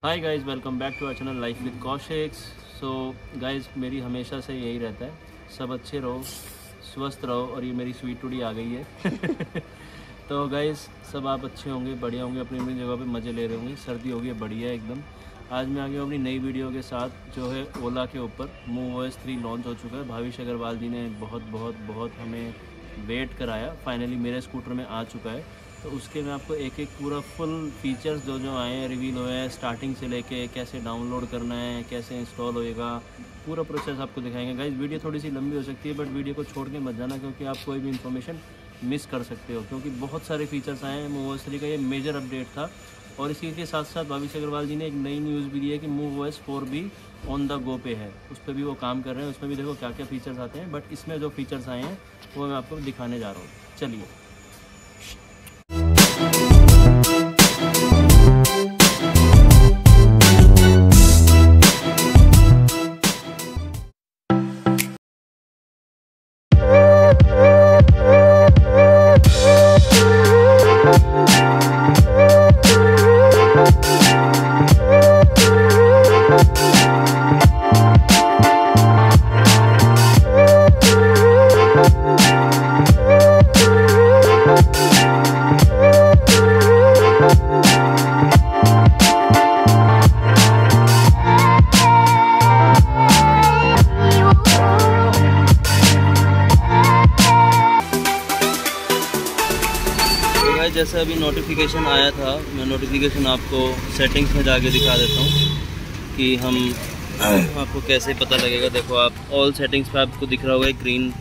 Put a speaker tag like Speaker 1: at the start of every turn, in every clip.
Speaker 1: Hi guys, welcome back to our channel life with Kaushik. So guys, मेरी हमेशा से यही रहता है, सब अच्छे रहो, स्वस्थ रहो। और ये मेरी स्वीट टूडी आ गई है। तो गाइस, सब आप अच्छे होंगे, बढ़िया होंगे, अपनी अपनी जगह पे मज़े ले रहे होंगे। सर्दी होगी बढ़िया एकदम। आज मैं आ गया हूँ अपनी नई वीडियो के साथ, जो है ओला के ऊपर। MoveOS 3 लॉन्च हो चुका है। भाविश अग्रवाल जी ने बहुत हमें वेट कराया, फाइनली मेरे स्कूटर में आ चुका है। तो उसके मैं आपको एक एक पूरा फुल फीचर्स जो आए हैं, रिवील हुए हैं, स्टार्टिंग से लेके कैसे डाउनलोड करना है, कैसे इंस्टॉल होएगा, पूरा प्रोसेस आपको दिखाएंगे। गाइस, वीडियो थोड़ी सी लंबी हो सकती है, बट वीडियो को छोड़ के मत जाना, क्योंकि आप कोई भी इन्फॉर्मेशन मिस कर सकते हो, क्योंकि बहुत सारे फीचर्स आए हैं। MoveOS 3 का ये मेजर अपडेट था। और इसी के साथ साथ भाविश अग्रवाल जी ने एक नई न्यूज़ भी दी है कि MoveOS 4 भी ऑन द गो पे है, उस पर भी वो काम कर रहे हैं। उसमें भी देखो क्या क्या फीचर्स आते हैं, बट इसमें जो फीचर्स आए हैं वो मैं आपको दिखाने जा रहा हूँ। चलिए। जैसे अभी नोटिफिकेशन आया था, मैं नोटिफिकेशन आपको सेटिंग्स में जाके दिखा देता हूँ कि हम आपको कैसे पता लगेगा। देखो, आप ऑल सेटिंग्स पे आपको दिख रहा होगा, एक ग्रीन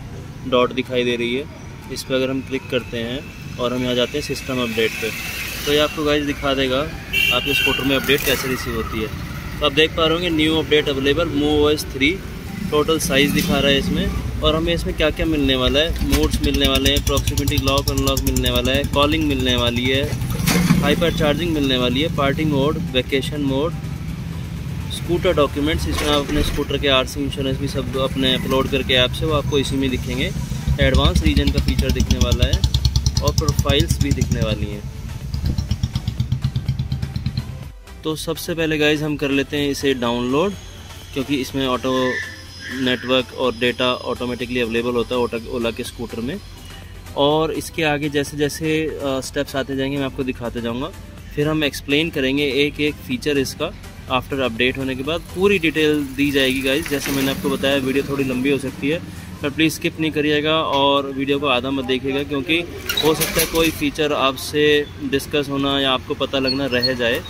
Speaker 1: डॉट दिखाई दे रही है। इस पर अगर हम क्लिक करते हैं और हम यहाँ जाते हैं सिस्टम अपडेट पे, तो ये आपको गाइस दिखा देगा आपके स्कूटर में अपडेट कैसे रिसीव होती है। तो आप देख पा रहे होंगे, new update available MoveOS 3, total size दिखा रहा है इसमें। और हमें इसमें क्या क्या मिलने वाला है, मोड्स मिलने वाले हैं, प्रॉक्सिमिटी लॉक अनलॉक मिलने वाला है, कॉलिंग मिलने वाली है, हाइपर चार्जिंग मिलने वाली है, party mode, vacation mode, scooter documents. इसमें आप अपने स्कूटर के RC इंश्योरेंस भी सब अपने अपलोड करके ऐप से वो आपको इसी में दिखेंगे। एडवांस रीजन का फीचर दिखने वाला है और प्रोफाइल्स भी दिखने वाली हैं। तो सबसे पहले गाइज हम कर लेते हैं इसे डाउनलोड, क्योंकि इसमें ऑटो नेटवर्क और डेटा ऑटोमेटिकली अवेलेबल होता है ओला के स्कूटर में। और इसके आगे जैसे जैसे स्टेप्स आते जाएंगे मैं आपको दिखाते जाऊंगा, फिर हम एक्सप्लेन करेंगे एक एक फीचर इसका। आफ्टर अपडेट होने के बाद पूरी डिटेल दी जाएगी गाइज। जैसे मैंने आपको बताया, वीडियो थोड़ी लंबी हो सकती है, पर प्लीज़ स्किप नहीं करिएगा और वीडियो को आधा मत देखिएगा, क्योंकि हो सकता है कोई फीचर आपसे डिस्कस होना या आपको पता लगना रह जाए।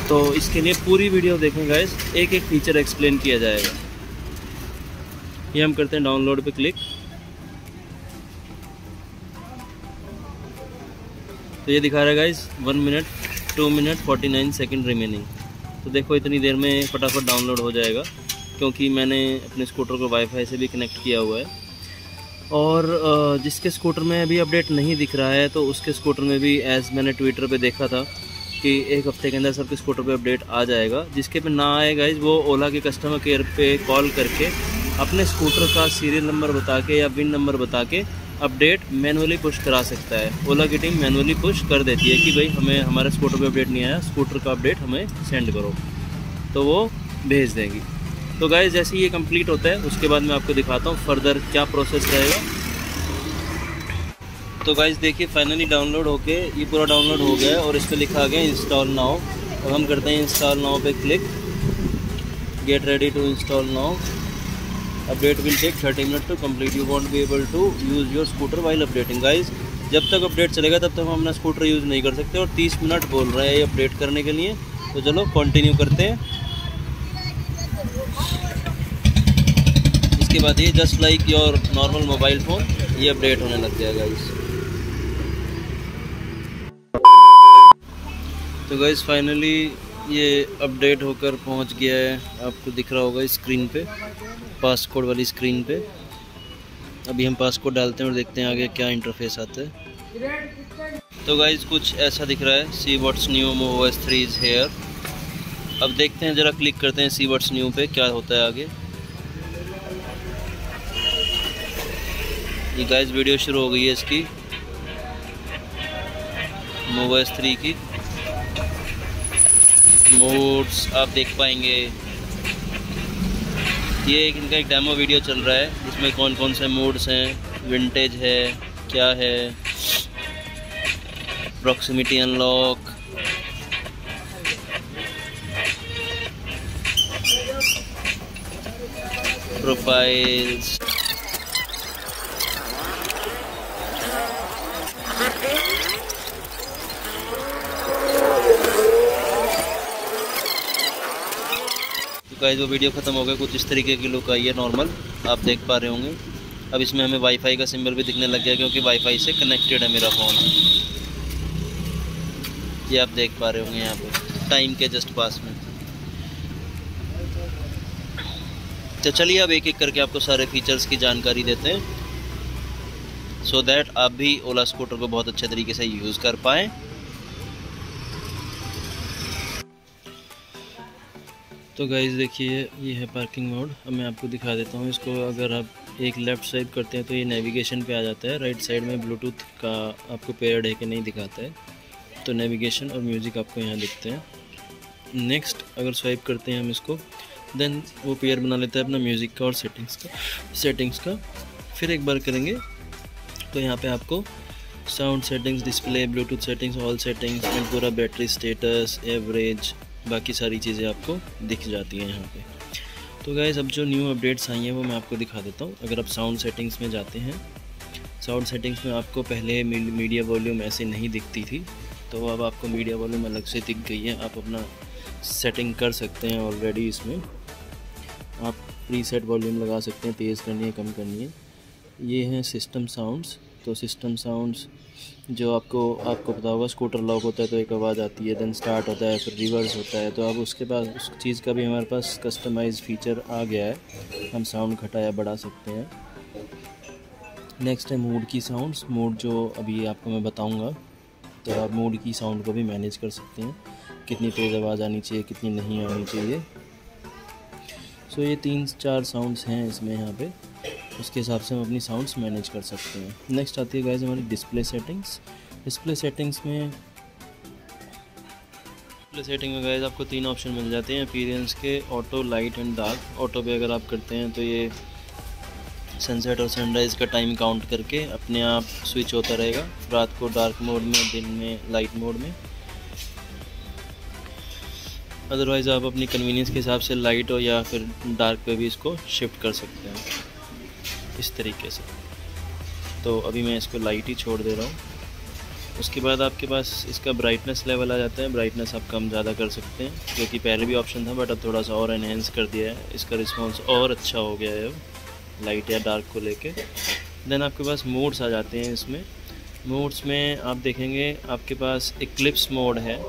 Speaker 1: तो इसके लिए पूरी वीडियो देखें गाइज, एक एक फीचर एक्सप्लेन किया जाएगा। ये हम करते हैं डाउनलोड पे क्लिक। तो ये दिखा रहा है guys 1 minute 2 minute 49 second remaining. तो देखो, इतनी देर में फटाफट डाउनलोड हो जाएगा, क्योंकि मैंने अपने स्कूटर को वाईफाई से भी कनेक्ट किया हुआ है। और जिसके स्कूटर में अभी अपडेट नहीं दिख रहा है, तो उसके स्कूटर में भी, एज़ मैंने ट्विटर पे देखा था, कि 1 हफ्ते के अंदर सबके स्कूटर पे अपडेट आ जाएगा। जिसके पे ना आए गाइज, वो ओला के कस्टमर केयर पे कॉल करके अपने स्कूटर का सीरियल नंबर बता के या विन नंबर बता के अपडेट मैनुअली पुश करा सकता है। ओला की टीम मैनुअली पुश कर देती है कि भाई हमें हमारे स्कूटर पे अपडेट नहीं आया, स्कूटर का अपडेट हमें सेंड करो, तो वो भेज देंगी। तो गाइस, जैसे ये कंप्लीट होता है, उसके बाद मैं आपको दिखाता हूँ फर्दर क्या प्रोसेस रहेगा। तो गाइस देखिए, फाइनली डाउनलोड होके ये पूरा डाउनलोड हो गया है और इस पर लिखा गया इंस्टॉल नाउ। अब हम करते हैं इंस्टॉल नाउ पे click. Get ready to install now. Update will take 30 minute to complete. You won't be able to use your scooter while updating. Guys, जब तक अपडेट चलेगा तब तक हम अपना स्कूटर यूज़ नहीं कर सकते, और 30 मिनट बोल रहे हैं ये अपडेट करने के लिए। तो चलो कंटिन्यू करते हैं। इसके बाद ये just like your normal mobile phone, ये अपडेट होने लग जाएगा गाइज। तो गाइज फाइनली ये अपडेट होकर पहुंच गया है, आपको दिख रहा होगा स्क्रीन पे, पासकोड वाली स्क्रीन पे। अभी हम पासकोड डालते हैं और देखते हैं आगे क्या इंटरफेस आता है। तो गाइज कुछ ऐसा दिख रहा है, see what's new MoveOS 3 is here. अब देखते हैं, ज़रा क्लिक करते हैं सी व्हाट्स न्यू पे, क्या होता है आगे। ये गाइज वीडियो शुरू हो गई है इसकी, MoveOS 3 की। मोड्स आप देख पाएंगे। ये इनका एक डेमो वीडियो चल रहा है जिसमें कौन कौन से मोड्स हैं, विंटेज है, क्या है, प्रॉक्सिमिटी अनलॉक, प्रोफाइल्स, तो गाइस वो वीडियो ख़त्म हो गया। कुछ इस तरीके की लुक आई है नॉर्मल, आप देख पा रहे होंगे। अब इसमें हमें वाईफाई का सिंबल भी दिखने लग गया क्योंकि वाईफाई से कनेक्टेड है मेरा फ़ोन। ये आप देख पा रहे होंगे यहाँ पे टाइम के जस्ट पास में। तो चलिए अब एक एक करके आपको सारे फीचर्स की जानकारी देते हैं सो दैट आप भी ओला स्कूटर को बहुत अच्छे तरीके से यूज़ कर पाएँ। तो गाइस देखिए ये है पार्किंग मोड। अब मैं आपको दिखा देता हूँ इसको। अगर आप एक लेफ़्ट साइड करते हैं तो ये नेविगेशन पे आ जाता है। राइट साइड में ब्लूटूथ का आपको पेयर्ड है कि नहीं दिखाता है, तो नेविगेशन और म्यूज़िक आपको यहाँ दिखते हैं। नेक्स्ट अगर स्वाइप करते हैं हम इसको, देन वो पेयर बना लेता है अपना म्यूज़िक का और सेटिंग्स का। फिर एक बार करेंगे तो यहाँ पे आपको sound settings, display, Bluetooth settings, all settings में पूरा बैटरी स्टेटस, एवरेज, बाकी सारी चीज़ें आपको दिख जाती हैं यहाँ पे। तो गाइस अब जो न्यू अपडेट्स आई हैं वो मैं आपको दिखा देता हूँ। अगर आप साउंड सेटिंग्स में जाते हैं, साउंड सेटिंग्स में आपको पहले मीडिया वॉल्यूम ऐसे नहीं दिखती थी, तो अब आपको मीडिया वॉल्यूम अलग से दिख गई है। आप अपना सेटिंग कर सकते हैं ऑलरेडी। इसमें आप प्रीसेट वॉल्यूम लगा सकते हैं, तेज़ करनी है, कम करनी है। ये हैं सिस्टम साउंड्स। तो सिस्टम साउंड्स जो आपको पता होगा, स्कूटर लॉक होता है तो एक आवाज़ आती है, देन स्टार्ट होता है, फिर रिवर्स होता है। तो अब उसके बाद उस चीज़ का भी हमारे पास कस्टमाइज फीचर आ गया है, हम साउंड घटा या बढ़ा सकते हैं। नेक्स्ट है मूड की साउंड्स। मूड जो अभी आपको मैं बताऊंगा, तो आप मूड की साउंड को भी मैनेज कर सकते हैं, कितनी तेज़ आवाज़ आनी चाहिए, कितनी नहीं आनी चाहिए। सो ये 3-4 साउंड्स हैं इसमें यहाँ पे, उसके हिसाब से हम अपनी साउंड्स मैनेज कर सकते हैं। नेक्स्ट आती है गाइस हमारी डिस्प्ले सेटिंग्स। डिस्प्ले सेटिंग में गाइस आपको 3 ऑप्शन मिल जाते हैं अपीयरेंस के, auto, light and dark. Auto पे अगर आप करते हैं तो ये सनसेट और सनराइज़ का टाइम काउंट करके अपने आप स्विच होता रहेगा, रात को डार्क मोड में, दिन में लाइट मोड में। अदरवाइज़ आप अपनी कन्वीनियंस के हिसाब से लाइट हो या फिर डार्क पे भी इसको शिफ्ट कर सकते हैं इस तरीके से। तो अभी मैं इसको लाइट ही छोड़ दे रहा हूँ। उसके बाद आपके पास इसका ब्राइटनेस लेवल आ जाता है। ब्राइटनेस आप कम ज़्यादा कर सकते हैं, क्योंकि पहले भी ऑप्शन था बट अब थोड़ा सा और एनहेंस कर दिया है। इसका रिस्पॉन्स और अच्छा हो गया है अब लाइट या डार्क को लेके। देन आपके पास मोड्स आ जाते हैं इसमें। मोड्स में आप देखेंगे आपके पास इक्लिप्स मोड है।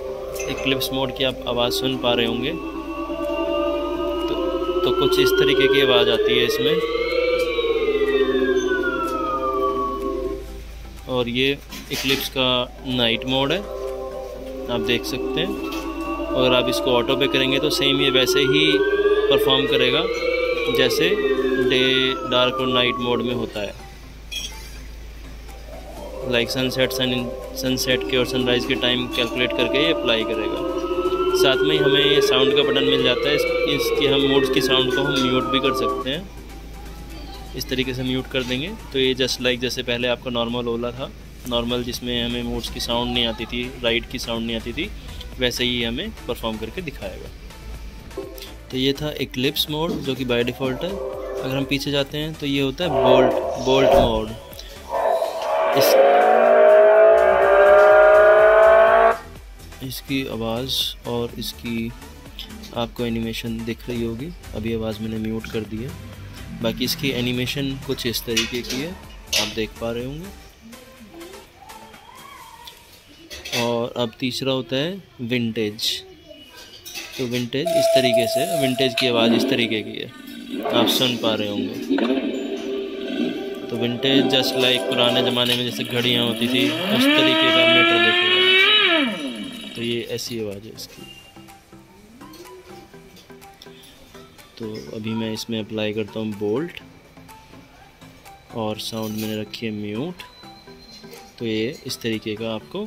Speaker 1: इक्लिप्स मोड की आप आवाज़ सुन पा रहे होंगे, तो कुछ इस तरीके की आवाज़ आती है इसमें। और ये इक्लिप्स का नाइट मोड है, आप देख सकते हैं। और आप इसको ऑटो पे करेंगे तो सेम ये वैसे ही परफॉर्म करेगा जैसे डे, डार्क और नाइट मोड में होता है। लाइक सनसेट के और सनराइज़ के टाइम कैलकुलेट करके ये अप्लाई करेगा। साथ में ही हमें ये साउंड का बटन मिल जाता है। इसकी हम मोड्स की साउंड को हम म्यूट भी कर सकते हैं। इस तरीके से म्यूट कर देंगे तो ये जस्ट लाइक जैसे पहले आपका नॉर्मल ओला था, नॉर्मल जिसमें हमें मोड्स की साउंड नहीं आती थी, राइड की साउंड नहीं आती थी, वैसे ही हमें परफॉर्म करके दिखाएगा। तो ये था इक्लिप्स मोड जो कि बाय डिफ़ॉल्ट है। अगर हम पीछे जाते हैं तो ये होता है बोल्ट मोड। इसकी आवाज़ और इसकी आपको एनिमेशन दिख रही होगी। अभी आवाज़ मैंने म्यूट कर दी है। बाकी इसकी एनिमेशन कुछ इस तरीके की है, आप देख पा रहे होंगे। और अब तीसरा होता है विंटेज। तो विंटेज इस तरीके से, विंटेज की आवाज़ इस तरीके की है, आप सुन पा रहे होंगे। तो विंटेज जस्ट लाइक पुराने ज़माने में जैसे घड़ियाँ होती थी उस तरीके का मीटर देखेगा। तो ये ऐसी आवाज़ है इसकी। तो अभी मैं इसमें अप्लाई करता हूँ बोल्ट और साउंड मैंने रखी है म्यूट। तो ये इस तरीके का आपको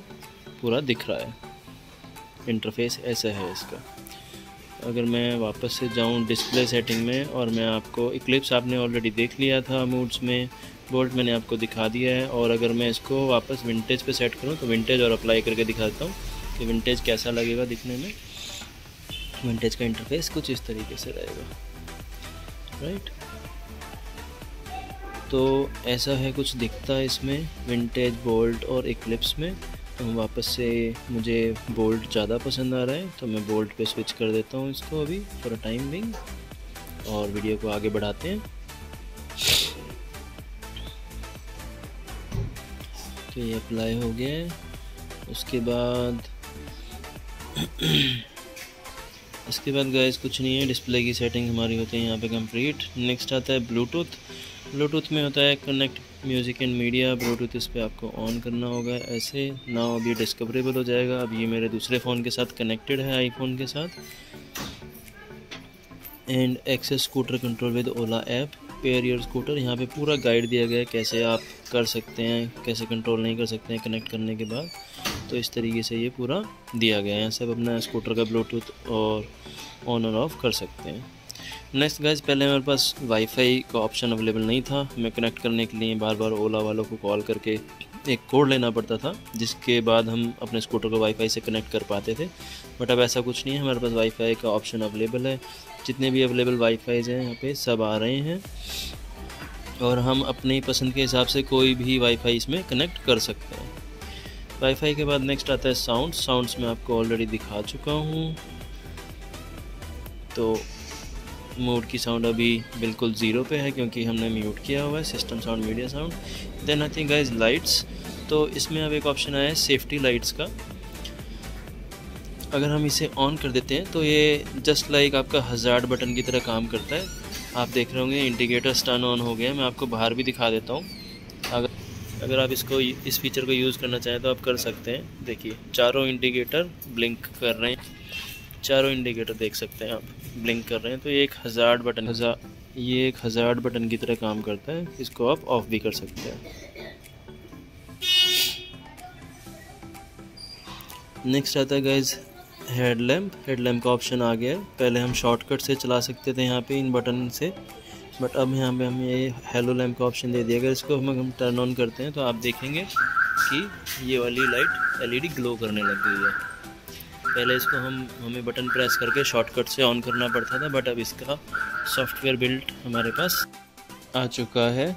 Speaker 1: पूरा दिख रहा है। इंटरफेस ऐसा है इसका। अगर मैं वापस से जाऊं डिस्प्ले सेटिंग में और मैं आपको इक्लिप्स आपने ऑलरेडी देख लिया था मूड्स में, बोल्ट मैंने आपको दिखा दिया है, और अगर मैं इसको वापस विंटेज पे सेट करूं तो विंटेज और अप्लाई करके दिखाता हूं कि विंटेज कैसा लगेगा दिखने में। विंटेज का इंटरफेस कुछ इस तरीके से रहेगा, राइट। तो ऐसा है कुछ दिखता है इसमें विंटेज, बोल्ट और इक्लिप्स में। तो वापस से मुझे बोल्ट ज़्यादा पसंद आ रहा है तो मैं बोल्ट पे स्विच कर देता हूँ इसको अभी फॉर अ टाइम बिंग, और वीडियो को आगे बढ़ाते हैं। तो ये अप्लाई हो गया है। उसके बाद गाइस कुछ नहीं है, डिस्प्ले की सेटिंग हमारी होती है यहाँ पे कंप्लीट। नेक्स्ट आता है ब्लूटूथ। ब्लूटूथ में होता है connect music and media. Bluetooth इस पर आपको ऑन करना होगा ऐसे। नाउ अब ये डिस्कवरेबल हो जाएगा। अब ये मेरे दूसरे फ़ोन के साथ कनेक्टेड है, आईफोन के साथ। And access scooter control with Ola app, pair your scooter. यहाँ पे पूरा गाइड दिया गया है कैसे आप कर सकते हैं, कैसे कंट्रोल नहीं कर सकते हैं कनेक्ट करने के बाद। तो इस तरीके से ये पूरा दिया गया है। यहाँ से आप अपना स्कूटर का ब्लूटूथ और ऑन और ऑफ कर सकते हैं। नेक्स्ट गाइस, पहले हमारे पास वाईफाई का ऑप्शन अवेलेबल नहीं था। हमें कनेक्ट करने के लिए बार बार ओला वालों को कॉल करके एक कोड लेना पड़ता था, जिसके बाद हम अपने स्कूटर को वाईफाई से कनेक्ट कर पाते थे। बट अब ऐसा कुछ नहीं है, हमारे पास वाईफाई का ऑप्शन अवेलेबल है। जितने भी अवेलेबल वाईफाईज़ हैं यहाँ पे सब आ रहे हैं, और हम अपनी पसंद के हिसाब से कोई भी वाईफाई इसमें कनेक्ट कर सकते हैं। वाईफाई के बाद नेक्स्ट आता है साउंड्स में आपको ऑलरेडी दिखा चुका हूँ। तो मोड की साउंड अभी बिल्कुल ज़ीरो पे है क्योंकि हमने म्यूट किया हुआ है, system sound, media sound. Then I think guys lights. तो इसमें अब एक ऑप्शन आया है सेफ्टी लाइट्स का। अगर हम इसे ऑन कर देते हैं तो ये जस्ट लाइक आपका हज़ार्ड बटन की तरह काम करता है। आप देख रहे होंगे इंडिकेटर्स टर्न ऑन हो गया। मैं आपको बाहर भी दिखा देता हूँ। अगर आप इस फीचर को यूज़ करना चाहें तो आप कर सकते हैं। देखिए चारों इंडिकेटर ब्लिंक कर रहे हैं, चारों इंडिकेटर देख सकते हैं आप ब्लिंक कर रहे हैं। तो ये एक हज़ार्ड बटन की तरह काम करता है। इसको आप ऑफ भी कर सकते हैं। नेक्स्ट आता है गाइज हेडलैम्प का ऑप्शन आ गया है। पहले हम शॉर्टकट से चला सकते थे यहाँ पे इन बटन से, बट अब यहाँ पे हमें ये हेलो लैम्प का ऑप्शन दे दिया। अगर इसको हम टर्न ऑन करते हैं तो आप देखेंगे कि ये वाली लाइट एलईडी ग्लो करने लग गई है। पहले इसको हमें बटन प्रेस करके शॉर्टकट से ऑन करना पड़ता था, बट अब इसका सॉफ्टवेयर बिल्ट हमारे पास आ चुका है।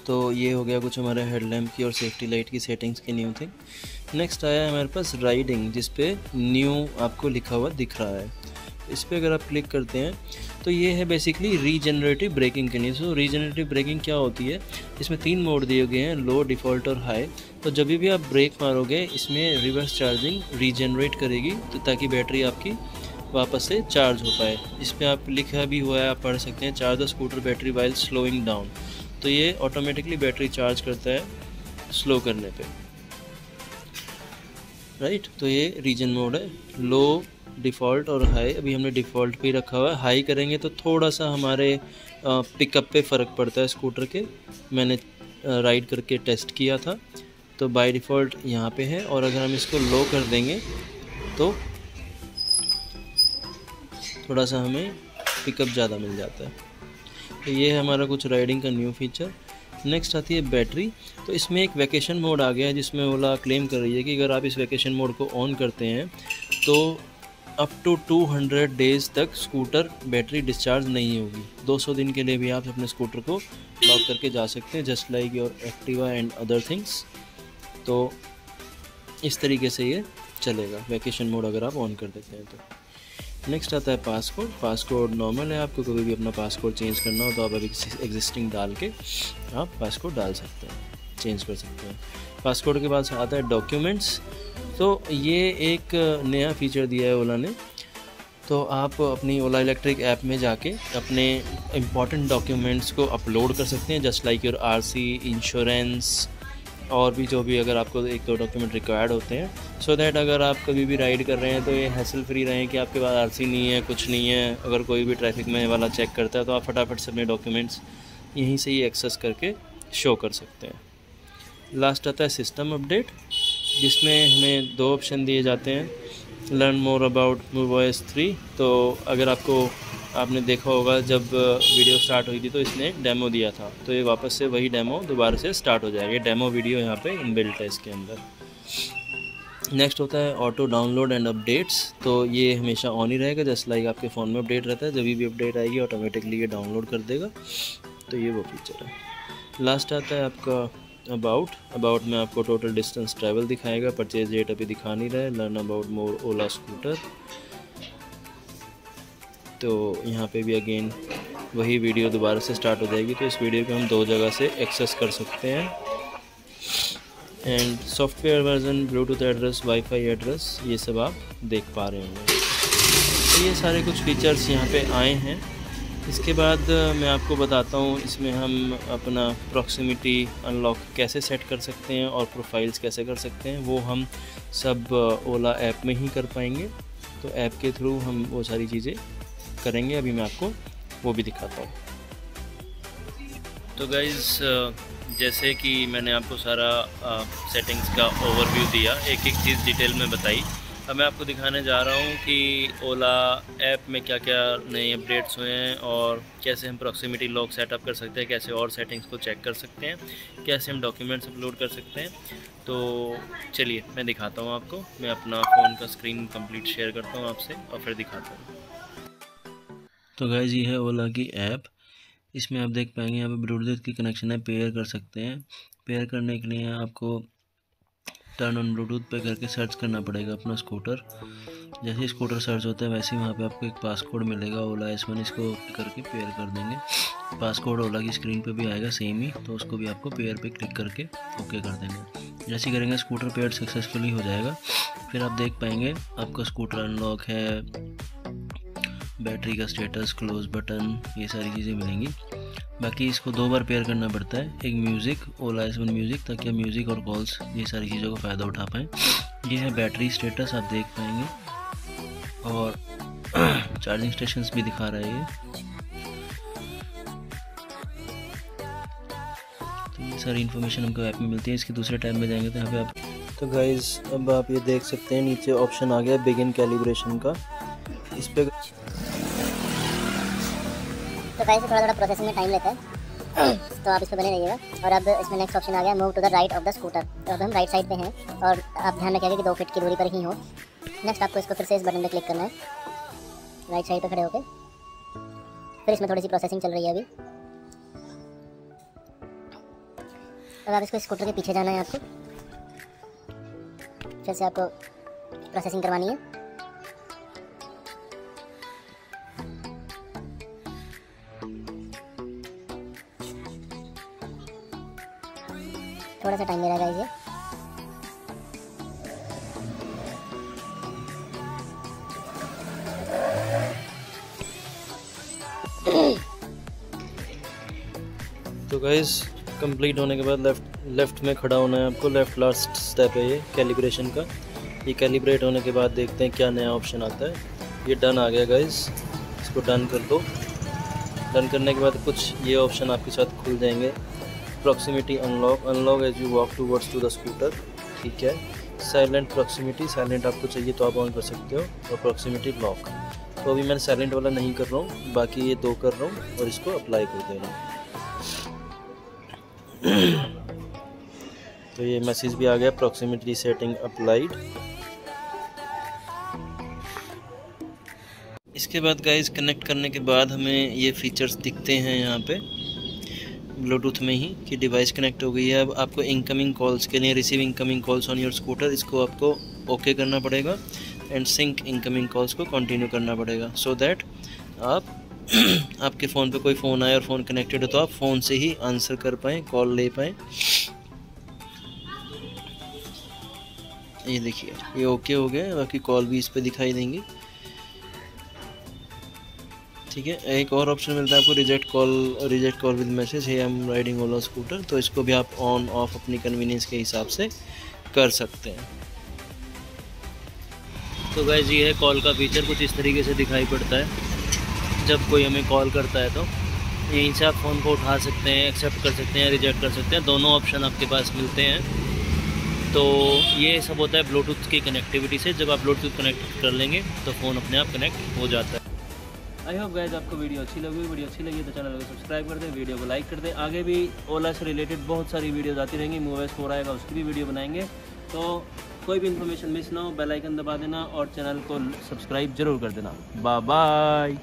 Speaker 1: तो ये हो गया कुछ हमारे हेडलैम्प की और सेफ्टी लाइट की सेटिंग्स की न्यू थिंग। नेक्स्ट आया है हमारे पास राइडिंग, जिस पे न्यू आपको लिखा हुआ दिख रहा है। इस पर अगर आप क्लिक करते हैं तो ये है बेसिकली रीजनरेटिव ब्रेकिंग के लिए। सो रीजनरेटिव ब्रेकिंग क्या होती है, इसमें 3 मोड दिए गए हैं, लो, डिफ़ॉल्ट और हाई। तो जब भी आप ब्रेक मारोगे इसमें रिवर्स चार्जिंग रीजनरेट करेगी, तो ताकि बैटरी आपकी वापस से चार्ज हो पाए। इस पर आप लिखा भी हुआ है, आप पढ़ सकते हैं, charge the scooter battery while slowing down. तो ये ऑटोमेटिकली बैटरी चार्ज करता है स्लो करने पे, राइट। तो ये रीजन मोड है, लो, डिफ़ॉल्ट और हाई। अभी हमने डिफ़ॉल्ट पे ही रखा हुआ है। हाई करेंगे तो थोड़ा सा हमारे पिकअप पे फ़र्क पड़ता है स्कूटर के। मैंने राइड करके टेस्ट किया था, तो बाय डिफ़ॉल्ट यहाँ पे है। और अगर हम इसको लो कर देंगे तो थोड़ा सा हमें पिकअप ज़्यादा मिल जाता है। तो ये है हमारा कुछ राइडिंग का न्यू फीचर। नेक्स्ट आती है बैटरी। तो इसमें एक वैकेशन मोड आ गया है, जिसमें ओला क्लेम कर रही है कि अगर आप इस वैकेशन मोड को ऑन करते हैं तो अप टू 200 डेज़ तक स्कूटर बैटरी डिस्चार्ज नहीं होगी। 200 दिन के लिए भी आप अपने स्कूटर को लॉक करके जा सकते हैं, just like your Activa and other things. तो इस तरीके से ये चलेगा वैकेशन मोड अगर आप ऑन कर देते हैं तो। नेक्स्ट आता है पासकोड नॉर्मल है। आपको कभी भी अपना पासकोड चेंज करना हो तो आप अभी एग्जिस्टिंग डाल के आप पासकोड डाल सकते हैं, चेंज कर सकते हैं। पासकोड के बाद आता है डॉक्यूमेंट्स। तो ये एक नया फीचर दिया है ओला ने। तो आप अपनी ओला इलेक्ट्रिक ऐप में जाके अपने इम्पॉर्टेंट डॉक्यूमेंट्स को अपलोड कर सकते हैं, just like your RC, insurance और भी जो भी अगर आपको 1-2 डॉक्यूमेंट रिक्वायर्ड होते हैं, सो दैट अगर आप कभी भी राइड कर रहे हैं तो ये हैसल फ्री रहें कि आपके पास आरसी नहीं है, कुछ नहीं है। अगर कोई भी ट्रैफिक में वाला चेक करता है तो आप फटाफट से अपने डॉक्यूमेंट्स यहीं से ही एक्सेस करके शो कर सकते हैं। लास्ट आता है सिस्टम अपडेट, जिसमें हमें 2 ऑप्शन दिए जाते हैं। Learn more about MoveOS 3। तो अगर आपने देखा होगा जब वीडियो स्टार्ट हुई थी तो इसने डेमो दिया था, तो ये वापस से वही डेमो दोबारा से स्टार्ट हो जाएगा। ये डेमो वीडियो यहाँ पे इनबिल्ट है इसके अंदर। नेक्स्ट होता है ऑटो डाउनलोड एंड अपडेट्स। तो ये हमेशा ऑन ही रहेगा, जस्ट लाइक आपके फ़ोन में अपडेट रहता है, जब भी अपडेट आएगी ऑटोमेटिकली ये डाउनलोड कर देगा। तो ये वो फीचर है। लास्ट आता है आपका अबाउट में आपको टोटल डिस्टेंस ट्रैवल दिखाएगा। परचेज डेट अभी दिखा नहीं रहा है। Learn about more Ola scooter. तो यहाँ पे भी अगेन वही वीडियो दोबारा से स्टार्ट हो जाएगी। तो इस वीडियो को हम 2 जगह से एक्सेस कर सकते हैं। And software version, Bluetooth address, wifi address, ये सब आप देख पा रहे होंगे। तो ये सारे कुछ फीचर्स यहाँ पे आए हैं। इसके बाद मैं आपको बताता हूँ इसमें हम अपना प्रॉक्सिमिटी अनलॉक कैसे सेट कर सकते हैं और प्रोफाइल्स कैसे कर सकते हैं। वो हम सब ओला ऐप में ही कर पाएंगे। तो ऐप के थ्रू हम वो सारी चीज़ें करेंगे। अभी मैं आपको वो भी दिखाता हूँ। तो गाइज़ जैसे कि मैंने आपको सारा सेटिंग्स का ओवरव्यू दिया, एक एक चीज़ डिटेल में बताई। अब मैं आपको दिखाने जा रहा हूँ कि ओला ऐप में क्या क्या नए अपडेट्स हुए हैं और कैसे हम प्रॉक्सिमिटी लॉक सेटअप कर सकते हैं, कैसे और सेटिंग्स को चेक कर सकते हैं, कैसे हम डॉक्यूमेंट्स अपलोड कर सकते हैं। तो चलिए मैं दिखाता हूँ आपको। मैं अपना फ़ोन का स्क्रीन कंप्लीट शेयर करता हूँ आपसे और फिर दिखाता हूँ। तो गाइस ये है ओला की ऐप। इसमें आप देख पाएंगे यहाँ पे ब्लूटूथ की कनेक्शन है, पेयर कर सकते हैं। पेयर करने के लिए आपको टर्न ऑन ब्लूटूथ पे करके सर्च करना पड़ेगा अपना स्कूटर। जैसे ही स्कूटर सर्च होता है वैसे ही वहाँ पे आपको एक पासकोड मिलेगा ओला S1। इसको करके पेयर कर देंगे। पासकोड ओला की स्क्रीन पे भी आएगा सेम ही, तो उसको भी आपको पेयर पे क्लिक करके ओके कर देंगे। जैसे ही करेंगे स्कूटर पेयर सक्सेसफुली हो जाएगा। फिर आप देख पाएंगे आपका स्कूटर अनलॉक है, बैटरी का स्टेटस, क्लोज बटन, ये सारी चीज़ें मिलेंगी। बाकी इसको 2 बार पेयर करना पड़ता है। एक म्यूज़िक, ओला S1 म्यूज़िक, ताकि आप म्यूज़िक और कॉल्स ये सारी चीज़ों का फ़ायदा उठा पाएँ। ये है बैटरी स्टेटस, आप देख पाएंगे। और चार्जिंग स्टेशंस भी दिखा रहा है ये। तो ये सारी इन्फॉर्मेशन हमको ऐप में मिलती है। इसके दूसरे टैब में जाएंगे तो यहाँ पे आप, तो गाइज़ अब आप ये देख सकते हैं नीचे ऑप्शन आ गया बिगिन कैलिब्रेशन का। इस पर
Speaker 2: तो गाइस थोड़ा प्रोसेसिंग में टाइम लेता है, तो आप इस पर बने रहिएगा। और अब इसमें नेक्स्ट ऑप्शन आ गया move to the right of the scooter. तो अब हम राइट साइड पे हैं और आप ध्यान रखिएगा कि 2 फीट की दूरी पर ही हो। नेक्स्ट आपको इसको फिर से इस बटन पे क्लिक करना है, राइट साइड पे खड़े होके। फिर इसमें थोड़ी सी प्रोसेसिंग चल रही है अभी। अब आप इसको स्कूटर के पीछे जाना है आपको, फिर से आपको प्रोसेसिंग करवानी है। थोड़ा सा टाइम ले रहा है ये।
Speaker 1: तो गाइस कंप्लीट होने के बाद लेफ़्ट में खड़ा होना है आपको। लेफ़्ट लास्ट स्टेप है ये कैलिब्रेशन का। ये कैलिब्रेट होने के बाद देखते हैं क्या नया ऑप्शन आता है। ये डन आ गया गाइस, इसको डन कर दो। डन करने के बाद कुछ ये ऑप्शन आपके साथ खुल जाएंगे। Proximity unlock as you walk towards to the scooter, ठीक है। साइलेंट प्रॉक्सिमिटी, साइलेंट आपको चाहिए तो आप ऑन कर सकते हो। और प्रॉक्सिमिटी लॉक, तो अभी मैंने साइलेंट वाला नहीं कर रहा हूँ, बाकी ये 2 कर रहा हूँ और इसको अप्लाई कर दे रहा हूँ। तो ये मैसेज भी आ गया प्रॉक्सिमिटी सेटिंग अप्लाइड। इसके बाद गाइस कनेक्ट करने के बाद हमें ये फीचर्स दिखते हैं यहाँ पे ब्लूटूथ में ही कि डिवाइस कनेक्ट हो गई है। अब आपको इनकमिंग कॉल्स के लिए receive incoming calls on your scooter, इसको आपको ओके करना पड़ेगा। एंड सिंक इनकमिंग कॉल्स को कंटिन्यू करना पड़ेगा, सो दैट आप आपके फ़ोन पे कोई फ़ोन आए और फ़ोन कनेक्टेड हो तो आप फ़ोन से ही आंसर कर पाएँ, कॉल ले पाएँ। ये देखिए ये ओके हो गया। बाकी कॉल भी इस पे दिखाई देंगी, ठीक है। एक और ऑप्शन मिलता है आपको reject call with message, hey I am riding Ola scooter. तो इसको भी आप ऑन ऑफ अपनी कन्वीनियंस के हिसाब से कर सकते हैं। तो गाइस ये है कॉल का फीचर, कुछ इस तरीके से दिखाई पड़ता है। जब कोई हमें कॉल करता है तो यहीं से आप फ़ोन को उठा सकते हैं, एक्सेप्ट कर सकते हैं, रिजेक्ट कर सकते हैं। दोनों ऑप्शन आपके पास मिलते हैं। तो ये सब होता है ब्लूटूथ की कनेक्टिविटी से। जब आप ब्लूटूथ कनेक्ट कर लेंगे तो फ़ोन अपने आप कनेक्ट हो जाता है। आई होप गाइस आपको वीडियो अच्छी लगी। वीडियो अच्छी लगी तो चैनल को सब्सक्राइब कर दें, वीडियो को लाइक कर दें। आगे भी ओला से रिलेटेड बहुत सारी वीडियोस आती रहेंगी। मूवएस 4 आएगा, उसकी भी वीडियो बनाएंगे। तो कोई भी इन्फॉर्मेशन मिस ना हो, बेल आइकन दबा देना और चैनल को सब्सक्राइब जरूर कर देना। Bye bye.